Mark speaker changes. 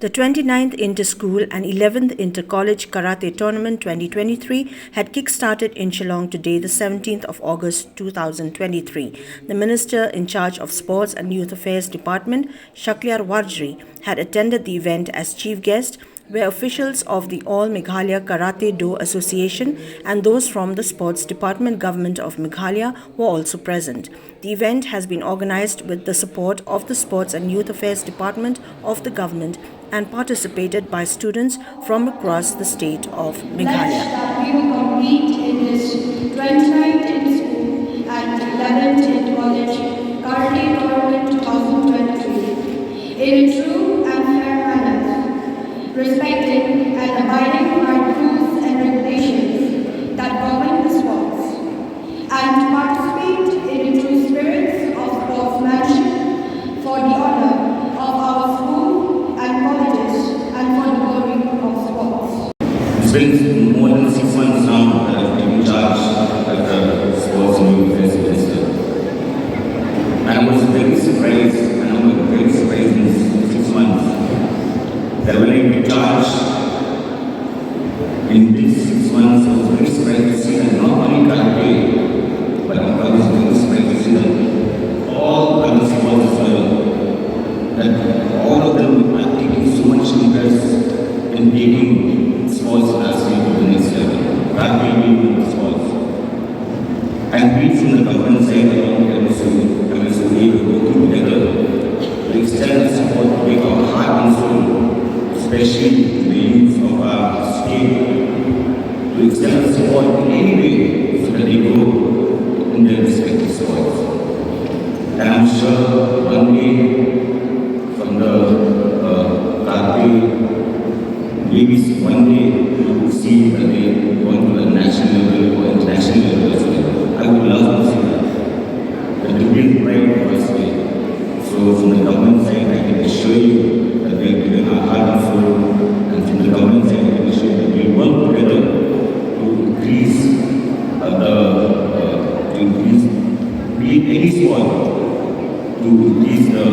Speaker 1: The 29th Inter-School and 11th Inter-College Karate Tournament 2023 had kick-started in Shillong today, the 17th of August 2023. The Minister in charge of Sports and Youth Affairs Department, Shaklyar Warjri, had attended the event as chief guest, where officials of the All Meghalaya Karate Do Association and those from the Sports Department Government of Meghalaya were also present. The event has been organized with the support of the Sports and Youth Affairs Department of the government and participated by students from across the state of Meghalaya.
Speaker 2: That we will compete in this 29th Inter-School and 11th Inter-College Karate Tournament 2023 in a true and fair manner, respecting and abiding by rules and regulations that govern the sports, and participate in a true spirit of sportsmanship for the honor of our school and colleges and for the glory of sports.
Speaker 3: It's been more than 6 months now that I've been in charge as the Sports and Youth Affairs Minister. And I was very surprised, in 6 months, that when I took charge in these 6 months, I was very surprised to see that not only karate, but I was very surprised to see that all other sports as well, that all of them are taking so much interest in taking sports industry to the next level, karate being sports. And we from the government side along with MSOE working together to extend the support to make our heart and soul, especially the youth of our state, to extend the support in any way so that they grow in their respective sports. And I'm sure one day from the karate, maybe one day we will see that they go to the national level or international level as well. I would love to see that. But to build pride of us way. So from the government side, I can assure you that we are giving our heart and soul, and from the government side, I can assure you that we work together to increase be any sport, to increase the